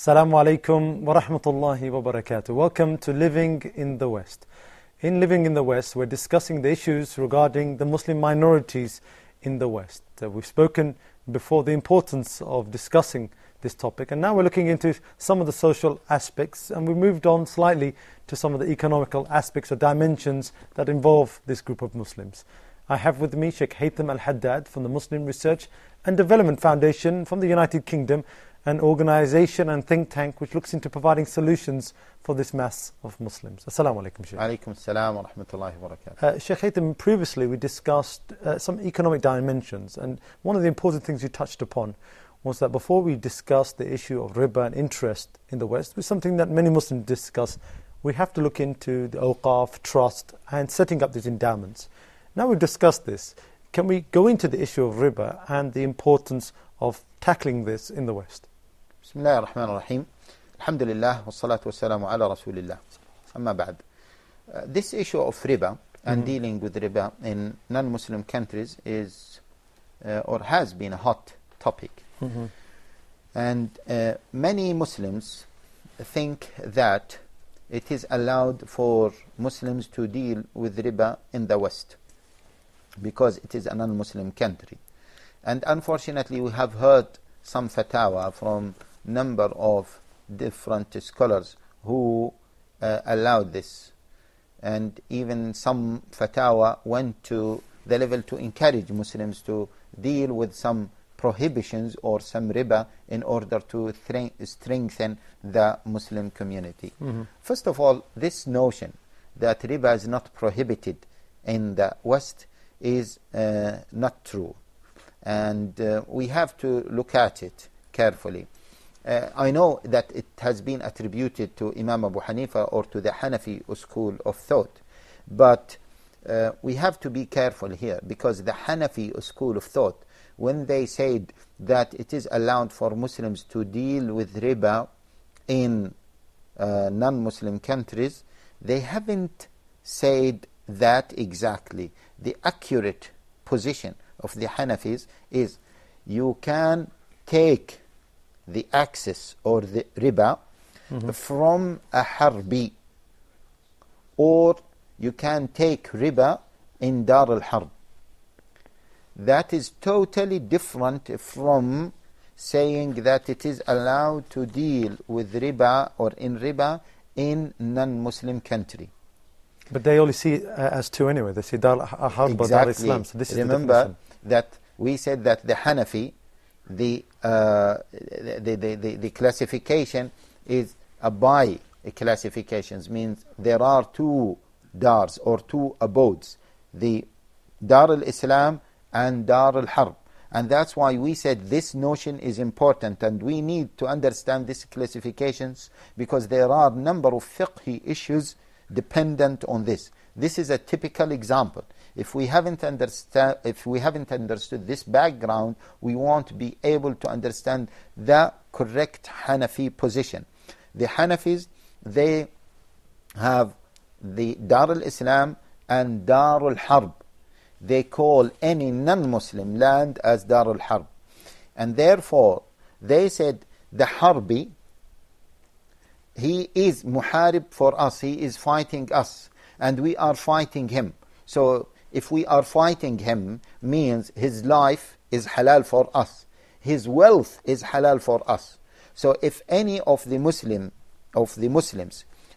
Assalamu alaikum wa rahmatullahi wa barakatuh. Welcome to Living in the West. In Living in the West, we're discussing the issues regarding the Muslim minorities in the West. We've spoken before the importance of discussing this topic, and now we're looking into some of the social aspects, and we moved on slightly to some of the economical aspects or dimensions that involve this group of Muslims. I have with me Sheikh Haytham Al-Haddad from the Muslim Research and Development Foundation from the United Kingdom, an organisation and think tank which looks into providing solutions for this mass of Muslims. Assalamu alaikum, Sheikh. Alaikum assalam wa rahmatullahi wa barakatuh. Sheikh Haytham, previously we discussed some economic dimensions, and one of the important things you touched upon was that before we discuss the issue of riba and interest in the West, which is something that many Muslims discuss, we have to look into the awqaf, trust, and setting up these endowments. Now we've discussed this, can we go into the issue of riba and the importance of tackling this in the West? Bismillah ar-Rahman ar-Rahim. Alhamdulillah, wa salatu wa salamu ala Rasulillah. Amma ba'd. This issue of riba and dealing with riba in non-Muslim countries is or has been a hot topic. And many Muslims think that it is allowed for Muslims to deal with riba in the West because it is a non-Muslim country. And unfortunately, we have heard some fatwa from number of different scholars who allowed this, and even some fatwa went to the level to encourage Muslims to deal with some prohibitions or some riba in order to strengthen the Muslim community. First of all, this notion that riba is not prohibited in the West is not true, and we have to look at it carefully. I know that it has been attributed to Imam Abu Hanifa or to the Hanafi school of thought, but we have to be careful here, because the Hanafi school of thought, when they said that it is allowed for Muslims to deal with riba in non-Muslim countries, they haven't said that exactly. The accurate position of the Hanafis is you can take the access or the riba from a harbi, or you can take riba in Dar al-Harb. That is totally different from saying that it is allowed to deal with riba or in riba in non-Muslim country. But they only see it as two anyway. They see Dar al-Harb or Dar al-Islam. So this is remember that we said that the Hanafi, the classification is a by classifications, means there are two dars or two abodes, the Dar al-Islam and Dar al-Harb. And that's why we said this notion is important, and we need to understand these classifications, because there are a number of fiqhi issues dependent on this. This is a typical example. If we haven't understood this background, we won't be able to understand the correct Hanafi position. The Hanafis, they have the Dar al-Islam and Dar al-Harb. They call any non-Muslim land as Dar al-Harb. And therefore, they said the Harbi, he is muharib for us, he is fighting us, and we are fighting him. So if we are fighting him, means his life is halal for us, his wealth is halal for us. So if any of the Muslims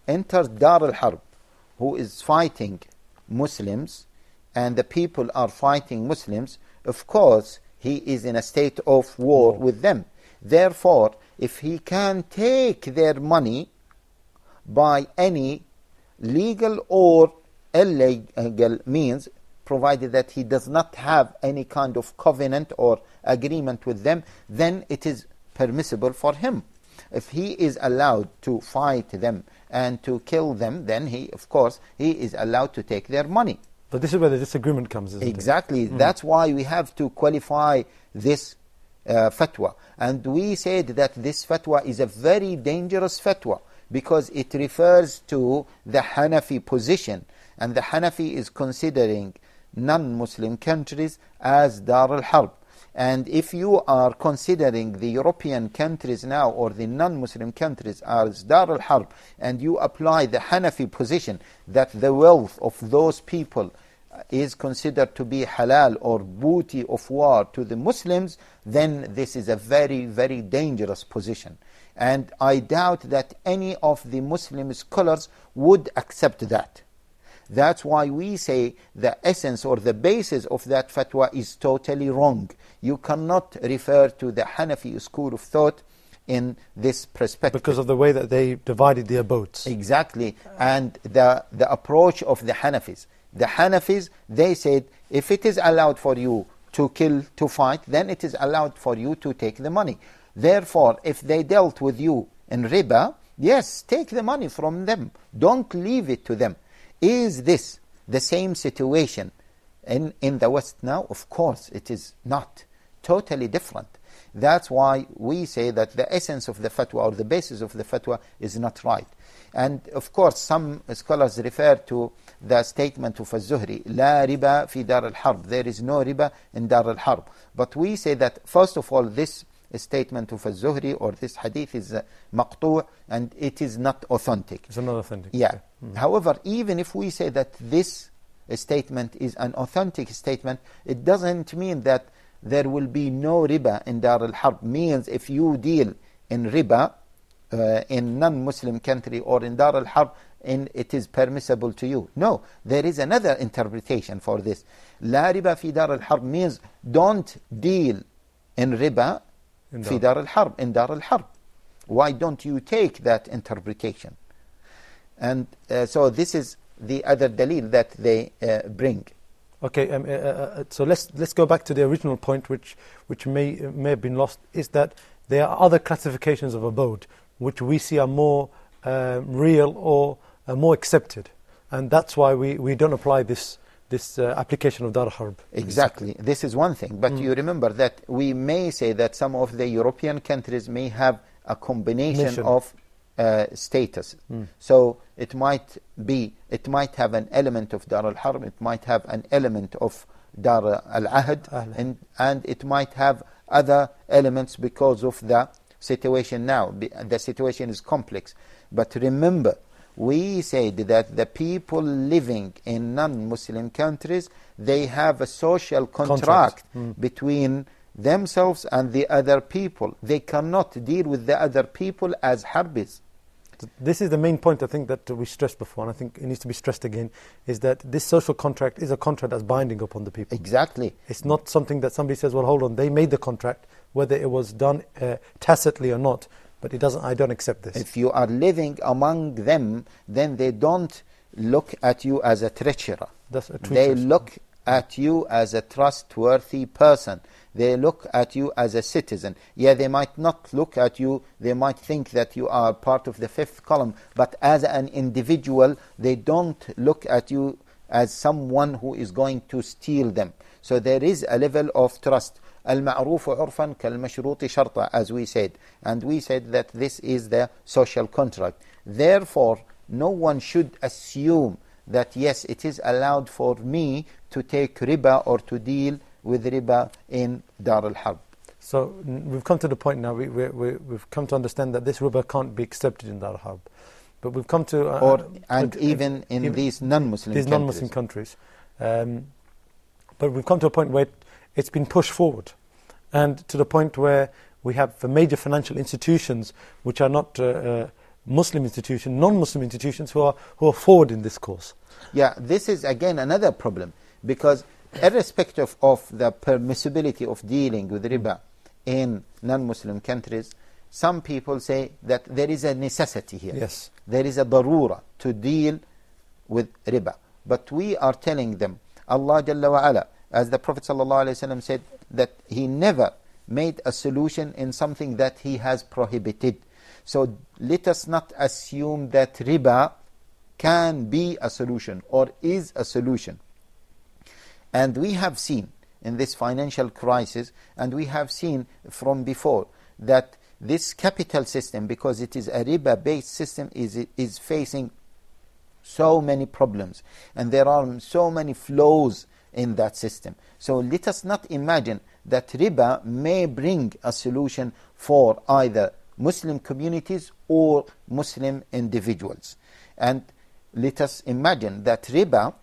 enters Dar al-Harb, who is fighting Muslims, and the people are fighting Muslims, of course he is in a state of war with them. Therefore, if he can take their money by any legal or illegal means, provided that he does not have any kind of covenant or agreement with them, then it is permissible for him. If he is allowed to fight them and to kill them, then he is allowed to take their money. But this is where the disagreement comes, isn't it? Exactly. That's why we have to qualify this fatwa. And we said that this fatwa is a very dangerous fatwa because it refers to the Hanafi position. And the Hanafi is considering non-Muslim countries as Dar al-Harb. And if you are considering the European countries now or the non-Muslim countries as Dar al-Harb, and you apply the Hanafi position that the wealth of those people is considered to be halal or booty of war to the Muslims, then this is a very, very dangerous position. And I doubt that any of the Muslim scholars would accept that. That's why we say the essence or the basis of that fatwa is totally wrong. You cannot refer to the Hanafi school of thought in this perspective. Because of the way that they divided the abodes. Exactly. And the approach of the Hanafis. The Hanafis, they said, if it is allowed for you to kill, to fight, then it is allowed for you to take the money. Therefore, if they dealt with you in riba, yes, take the money from them. Don't leave it to them. Is this the same situation in the West now? Of course, it is not. Totally different. That's why we say that the essence of the fatwa or the basis of the fatwa is not right. And of course, some scholars refer to the statement of Az-Zuhri, La riba fi Dar al-Harb. There is no riba in Dar al-Harb. But we say that, first of all, this statement of Az-Zuhri or this hadith is maqtu' and it is not authentic. It's not authentic. Yeah. However, even if we say that this statement is an authentic statement, it doesn't mean that there will be no riba in Dar al-Harb. Means if you deal in riba in non-Muslim country or in Dar al-Harb, it is permissible to you. No, there is another interpretation for this. La riba fi Dar al-Harb means don't deal in riba fi Dar al-Harb, in Dar al-Harb. Why don't you take that interpretation? And so this is the other dalil that they bring. Okay, so let's go back to the original point, which may have been lost, is that there are other classifications of abode which we see are more real or more accepted, and that's why we don't apply this application of Dar al-Harb. Exactly, this is one thing. But you remember that we may say that some of the European countries may have a combination of status. So it might have an element of Dar al-Harb, it might have an element of Dar al-Ahd, and it might have other elements because of the situation now. The situation is complex. But remember, we said that the people living in non-Muslim countries, they have a social contract between themselves and the other people. They cannot deal with the other people as harbis. This is the main point, I think, that we stressed before, and I think it needs to be stressed again, is that this social contract is a contract that's binding upon the people. Exactly. It's not something that somebody says, well, hold on, they made the contract, whether it was done tacitly or not, but it doesn't. I don't accept this. If you are living among them, then they don't look at you as a treacherer. That's a true They treacherer. look at you as a trustworthy person. They look at you as a citizen. Yeah, they might not look at you, they might think that you are part of the fifth column, but as an individual, they don't look at you as someone who is going to steal them. So there is a level of trust. Al-ma'rufu urfan kal-mashruti sharta, as we said. And we said that this is the social contract. Therefore, no one should assume that, yes, it is allowed for me to take riba or to deal with riba in Dar al-Harb. So we've come to the point now, we've come to understand that this riba can't be accepted in Dar al-Harb. But we've come to... even in these non-Muslim countries. But we've come to a point where it's been pushed forward. And to the point where we have major financial institutions which are not Muslim institutions, non-Muslim institutions who are forward in this course. Yeah, this is again another problem, because irrespective of the permissibility of dealing with riba in non-Muslim countries, some people say that there is a necessity here. Yes. There is a darura to deal with riba. But we are telling them, Allah Jalla wa Ala, as the Prophet ﷺ said, that He never made a solution in something that He has prohibited. So let us not assume that riba can be a solution or is a solution. And we have seen in this financial crisis, and we have seen from before, that this capital system, because it is a riba-based system, is facing so many problems, and there are so many flaws in that system. So let us not imagine that riba may bring a solution for either Muslim communities or Muslim individuals. And let us imagine that riba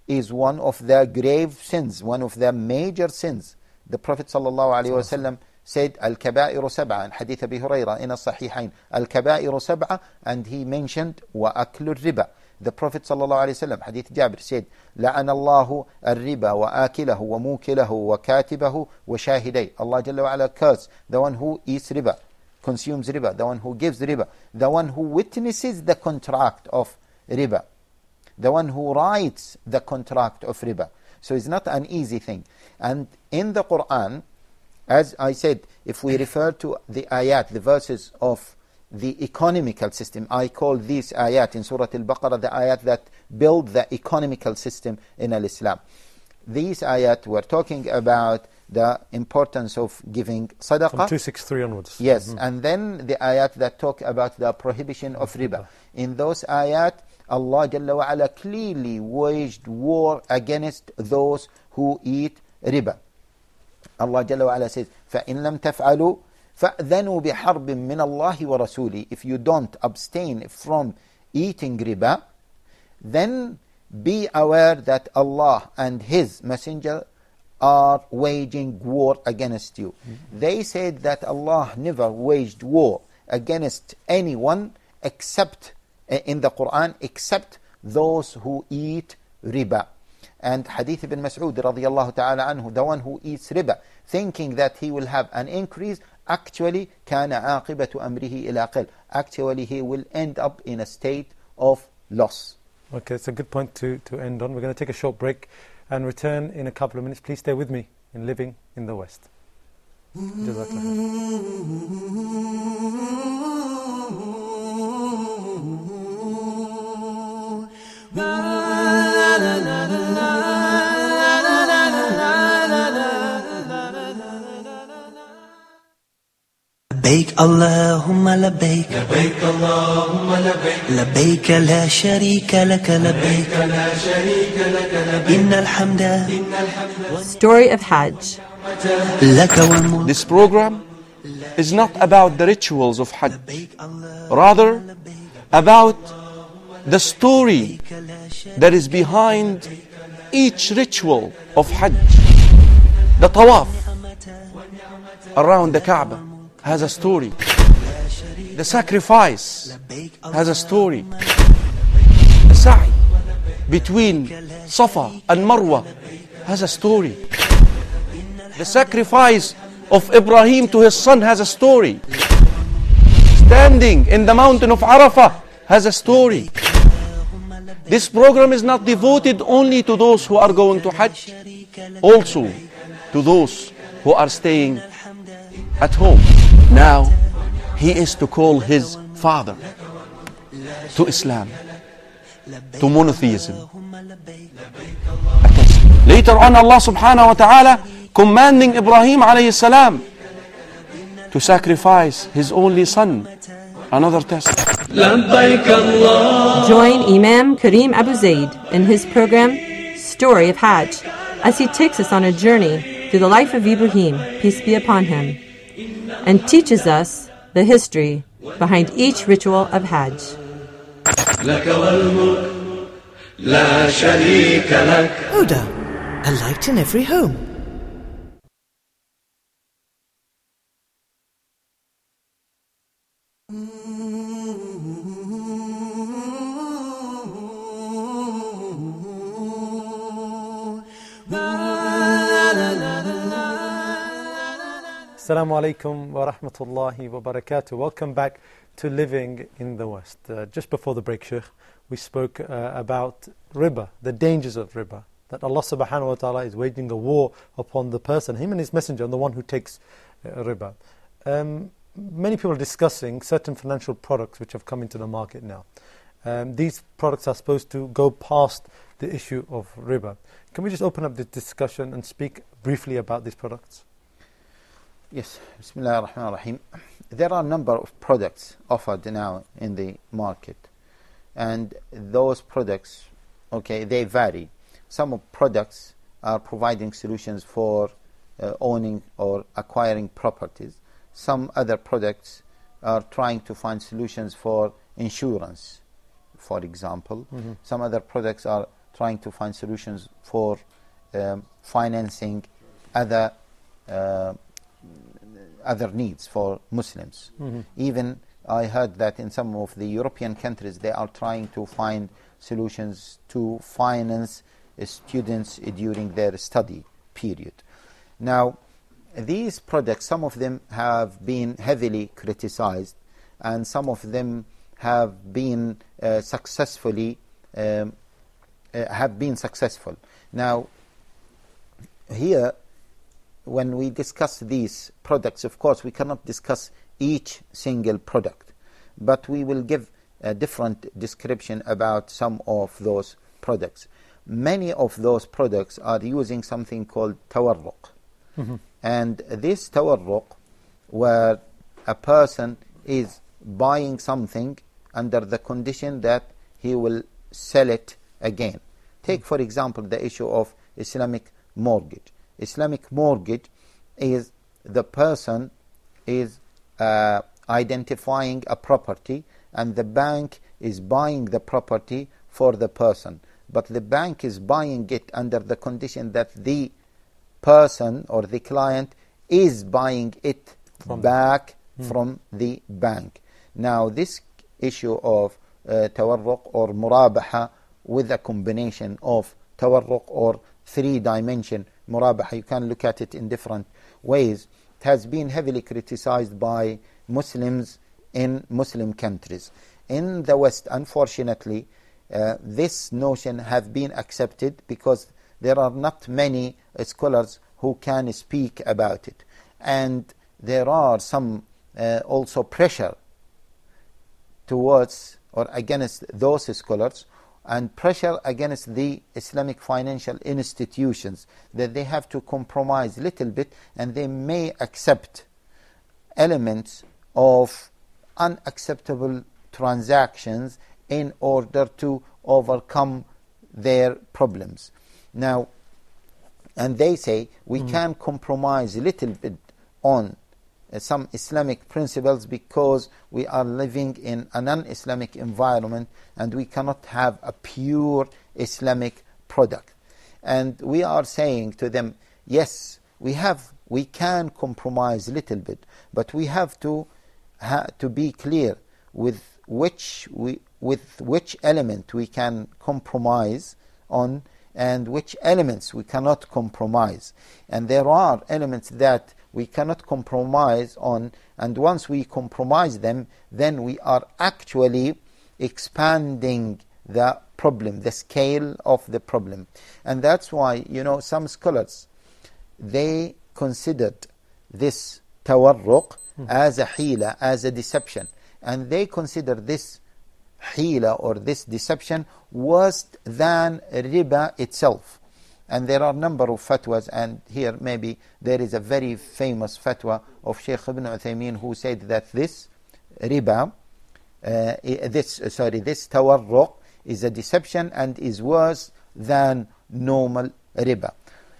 is one of the grave sins, one of the major sins. The Prophet ﷺ said, Al-Kabairu Sab'a, in Hadith Abi Hurairah in As-Sahihain, Al-Kabairu Sab'a, and he mentioned wa aklu riba. The Prophet ﷺ, Hadith Jabir, said, لَعَنَ اللَّهُ الرِّبَى وَآكِلَهُ وَمُوكِلَهُ وَكَاتِبَهُ وَشَاهِدَيْهِ. Allah Jalla wa Ala curse the one who eats riba, consumes riba, the one who gives riba, the one who witnesses the contract of riba, the one who writes the contract of riba. So it's not an easy thing. And in the Quran, as I said, if we refer to the ayat, the verses of the economical system, I call these ayat in Surah Al-Baqarah the ayat that build the economical system in Islam. These ayat were talking about the importance of giving sadaqah. From 263 onwards. Yes, and then the ayat that talk about the prohibition of riba. In those ayat, Allah Jalla wa Ala clearly waged war against those who eat riba. Allah Jalla wa Ala says, فَإِن لَمْ تَفْعَلُوا فَأْذَنُوا بِحَرْبٍ مِّنَ اللَّهِ وَرَسُولِهِ. If you don't abstain from eating riba, then be aware that Allah and His Messenger are waging war against you. They said that Allah never waged war against anyone except in the Quran, except those who eat riba. And Hadith ibn Mas'ud radiyallahu ta'ala anhu, the one who eats riba, thinking that he will have an increase, actually كان عاقبة أمره إلى قل. Actually he will end up in a state of loss. Okay, it's a good point to end on. We're going to take a short break and return in a couple of minutes. Please stay with me in Living in the West. لبيك اللهم لبيك لبيك اللهم لبيك لبيك لا شريك لك لبيك لا شريك لك لبيك إن الحمد Story of Hajj. لك والملك. This program is not about the rituals of Hajj, rather about the story that is behind each ritual of Hajj. The tawaf around the Kaaba has a story. The sacrifice has a story. The sa'i between Safa and Marwa has a story. The sacrifice of Ibrahim to his son has a story. Standing in the mountain of Arafah has a story. This program is not devoted only to those who are going to Hajj, also to those who are staying at home. Now, he is to call his father to Islam, to monotheism. Later on, Allah subhanahu wa ta'ala commanding Ibrahim alayhi salam to sacrifice his only son. Another test. Join Imam Kareem Abu Zaid in his program, Story of Hajj, as he takes us on a journey through the life of Ibrahim, peace be upon him, and teaches us the history behind each ritual of Hajj. Huda, a light in every home. Assalamu alaikum wa rahmatullahi wa barakatuh. Welcome back to living in the West. Just before the break, Sheikh, we spoke about riba, the dangers of riba, that Allah subhanahu wa ta'ala is waging a war upon the person, him and his messenger, and the one who takes riba. Many people are discussing certain financial products which have come into the market now. These products are supposed to go past the issue of riba. Can we just open up the discussion and speak briefly about these products? Yes, Bismillah ar-Rahman ar-Rahim. There are a number of products offered now in the market, and those products, okay, they vary. Some of products are providing solutions for owning or acquiring properties. Some other products are trying to find solutions for insurance, for example. Some other products are trying to find solutions for financing other needs for Muslims. Even I heard that in some of the European countries they are trying to find solutions to finance students during their study period. Now, these products, some of them have been heavily criticized, and some of them have been successful. Now, here, when we discuss these products, of course, we cannot discuss each single product, but we will give a different description about some of those products. Many of those products are using something called tawarruq. And this tawarruq, where a person is buying something under the condition that he will sell it again. Take, for example, the issue of Islamic mortgage. Islamic mortgage is the person is identifying a property, and the bank is buying the property for the person. But the bank is buying it under the condition that the person or the client is buying it back from the bank. Now, this issue of tawarruq or murabaha, with a combination of tawarruq or three-dimension murabaha, you can look at it in different ways, it has been heavily criticized by Muslims in Muslim countries. In the West, unfortunately, this notion has been accepted because there are not many scholars who can speak about it. And there are some also pressure towards or against those scholars, and pressure against the Islamic financial institutions, that they have to compromise a little bit, and they may accept elements of unacceptable transactions in order to overcome their problems. Now, and they say we can compromise a little bit on some Islamic principles because we are living in a non-Islamic environment, and we cannot have a pure Islamic product. And we are saying to them, yes, we can compromise a little bit, but we have to be clear with which element we can compromise on and which elements we cannot compromise. And there are elements that we cannot compromise on, and once we compromise them, then we are actually expanding the problem, the scale of the problem. And that's why, some scholars, they considered this tawarruq as a hila, as a deception. And they consider this hila or this deception worse than riba itself. And there are a number of fatwas, and here maybe there is a very famous fatwa of Sheikh Ibn Uthaymeen who said that this riba, this tawarruq is a deception and is worse than normal riba.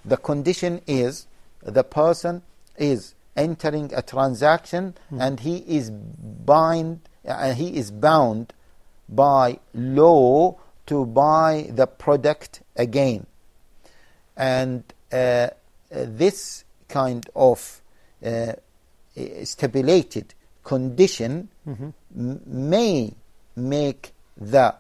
The condition is the person is entering a transaction and he is bound by law to buy the product again. And this kind of stipulated condition may make the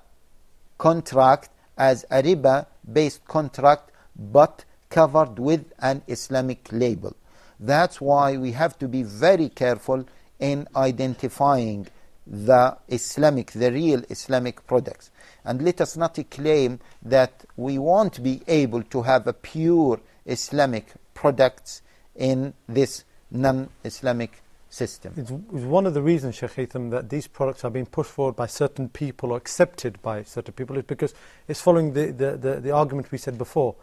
contract as a riba-based contract, but covered with an Islamic label. That's why we have to be very careful in identifying the real Islamic products. And let us not claim that we won't be able to have a pure Islamic products in this non-Islamic system. It's one of the reasons, Sheikh Haytham, that these products are being pushed forward by certain people or accepted by certain people is because it's following the argument we said before.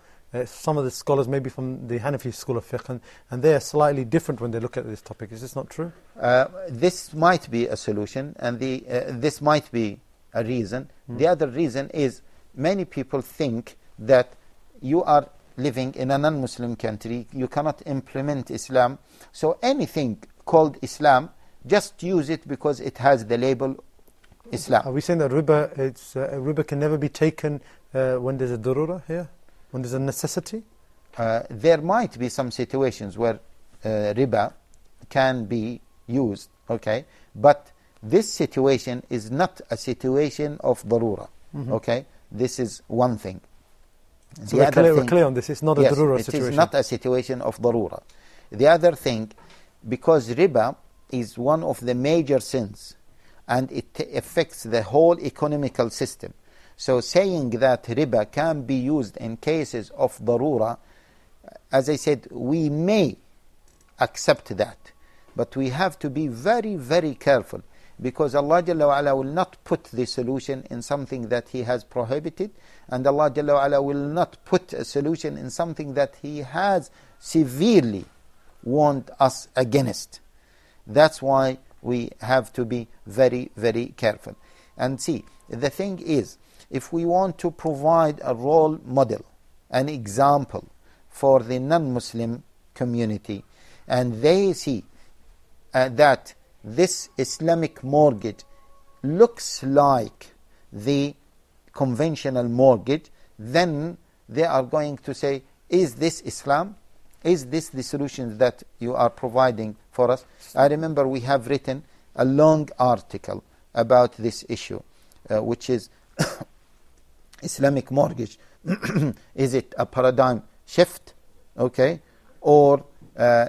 Some of the scholars, maybe from the Hanafi school of fiqh, and they are slightly different when they look at this topic. Is this not true? This might be a solution, and this might be a reason. The other reason is many people think that you are living in a non-Muslim country, you cannot implement Islam, so anything called Islam, just use it because it has the label Islam. Are we saying that riba can never be taken when there's a darura here? When there's a necessity? There might be some situations where riba can be used, okay? But this situation is not a situation of darura, okay? This is one thing. So we're clear on this, it's not a darura situation. It is not a situation of darura. The other thing, because riba is one of the major sins, and it affects the whole economical system. So saying that riba can be used in cases of darura, as I said, we may accept that. But we have to be very, very careful, because Allah Jalla wa Ala will not put the solution in something that He has prohibited, and Allah Jalla wa Ala will not put a solution in something that He has severely warned us against. That's why we have to be very, very careful. And see, the thing is, if we want to provide a role model, an example for the non-Muslim community, and they see that this Islamic mortgage looks like the conventional mortgage, then they are going to say, is this Islam? Is this the solution that you are providing for us? I remember we have written a long article about this issue, which is Islamic mortgage. Is it a paradigm shift, okay, or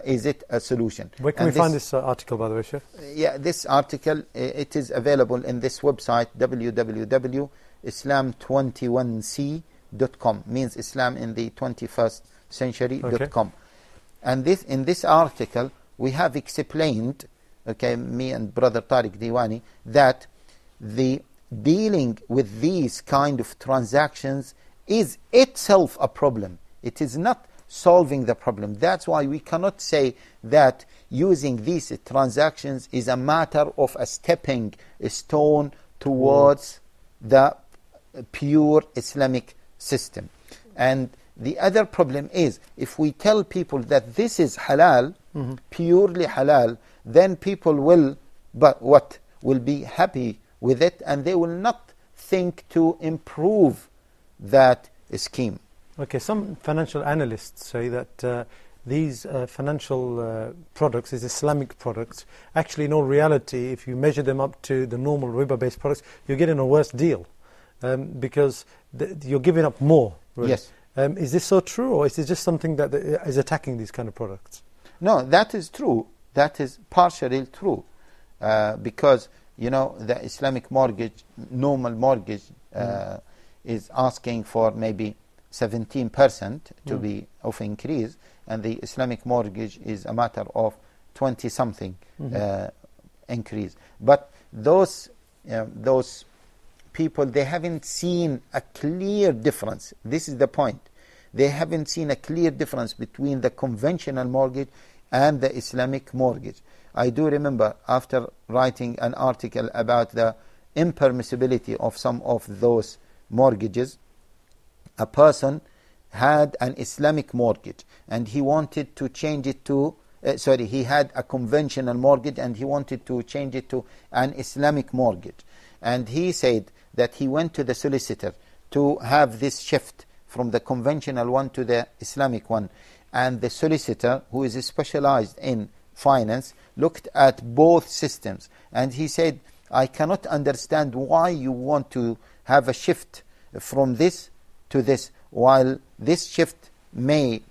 is it a solution? Where can we find this article, by the way, Sheikh? Yeah, this article, it is available in this website, www.islam21c.com, means Islam in the 21st century.com. And in this article, we have explained, okay, me and Brother Tariq Diwani, that the dealing with these kind of transactions is itself a problem. It is not solving the problem. That's why we cannot say that using these transactions is a matter of a stepping stone towards the pure Islamic system. And the other problem is, if we tell people that this is halal, purely halal, then people will be happy with it, and they will not think to improve that scheme. Okay, some financial analysts say that these financial products, these Islamic products, actually in all reality, if you measure them up to the normal riba-based products, you're getting a worse deal because you're giving up more. Really. Yes. Is this so true, or is this just something that is attacking these kind of products? No, that is true. That is partially true, because the Islamic mortgage, normal mortgage, is asking for maybe 17% to be of increase, and the Islamic mortgage is a matter of 20-something increase. But those people, they haven't seen a clear difference. This is the point. They haven't seen a clear difference between the conventional mortgage and the Islamic mortgage. I do remember, after writing an article about the impermissibility of some of those mortgages, a person had an Islamic mortgage and he wanted to change it to he had a conventional mortgage and he wanted to change it to an Islamic mortgage. And he said that he went to the solicitor to have this shift from the conventional one to the Islamic one. And the solicitor, who is specialized in finance, looked at both systems. And he said, I cannot understand why you want to have a shift from this to this, while this shift may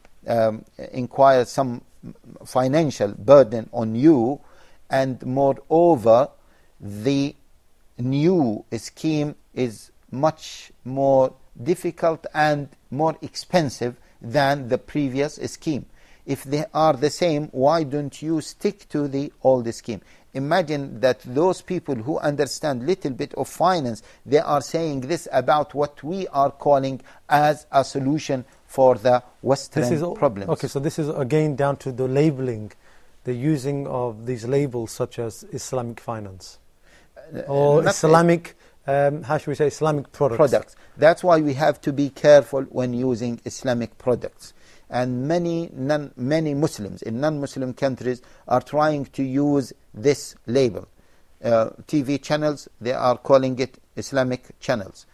inquire some financial burden on you, and moreover, the new scheme is much more difficult and more expensive than the previous scheme. If they are the same, why don't you stick to the old scheme? Imagine that those people who understand little bit of finance, they are saying this about what we are calling as a solution for the Western problems. Okay, so this is again down to the labeling, the using of these labels such as Islamic finance or Islamic, how should we say, Islamic products. That's why we have to be careful when using Islamic products. And many Muslims in non-Muslim countries are trying to use this label. TV channels, they are calling it Islamic channels.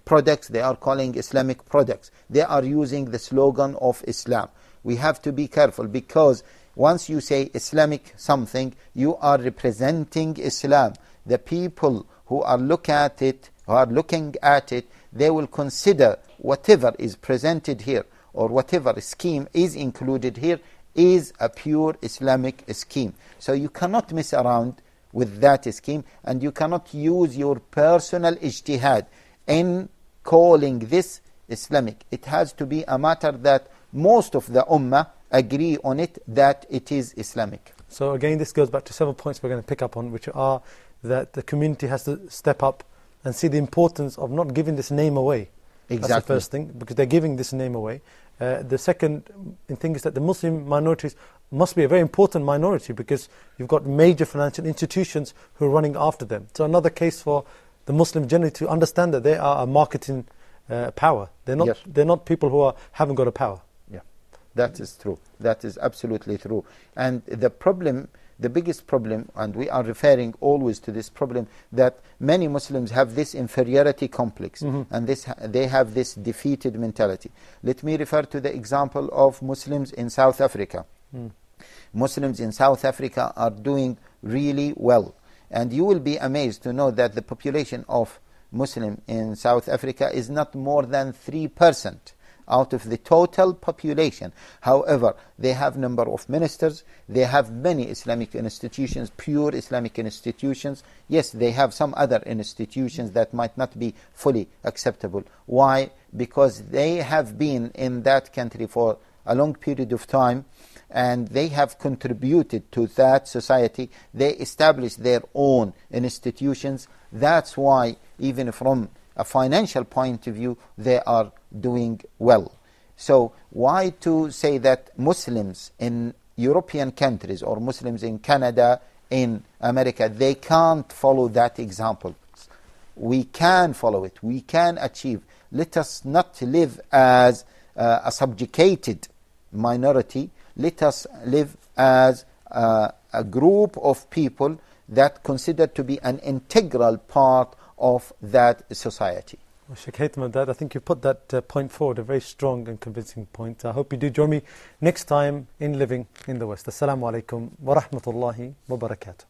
Products, they are calling Islamic products. They are using the slogan of Islam. We have to be careful, because once you say Islamic something, you are representing Islam. The people who are looking at it, they will consider whatever is presented here or whatever scheme is included here is a pure Islamic scheme. So you cannot mess around with that scheme, and you cannot use your personal ijtihad in calling this Islamic. It has to be a matter that most of the Ummah agree on it, that it is Islamic. So again, this goes back to several points we're going to pick up on, which are that the community has to step up and see the importance of not giving this name away. Exactly. That's the first thing, because they're giving this name away. The second thing is that the Muslim minorities must be a very important minority, because you've got major financial institutions who are running after them. So another case for the Muslim generally to understand that they are a marketing power. They're not, yes. They're not people who haven't got a power. Yeah, that is true. That is absolutely true. And the problem, the biggest problem, and we are referring always to this problem, that many Muslims have this inferiority complex, and they have this defeated mentality. Let me refer to the example of Muslims in South Africa. Muslims in South Africa are doing really well, and you will be amazed to know that the population of Muslim in South Africa is not more than 3% out of the total population. However, they have number of ministers, they have many Islamic institutions, pure Islamic institutions. Yes, they have some other institutions that might not be fully acceptable. Why? Because they have been in that country for a long period of time, and they have contributed to that society. They established their own institutions. That's why, even from a financial point of view, they are doing well. So why to say that Muslims in European countries or Muslims in Canada, in America, they can't follow that example? We can follow it. We can achieve. Let us not live as a subjugated minority. Let us live as a group of people that consider to be an integral part of that society. Well, Sheikh Haytham, I think you put that point forward, a very strong and convincing point. I hope you do join me next time in Living in the West. Assalamu alaikum wa rahmatullahi wa barakatuh.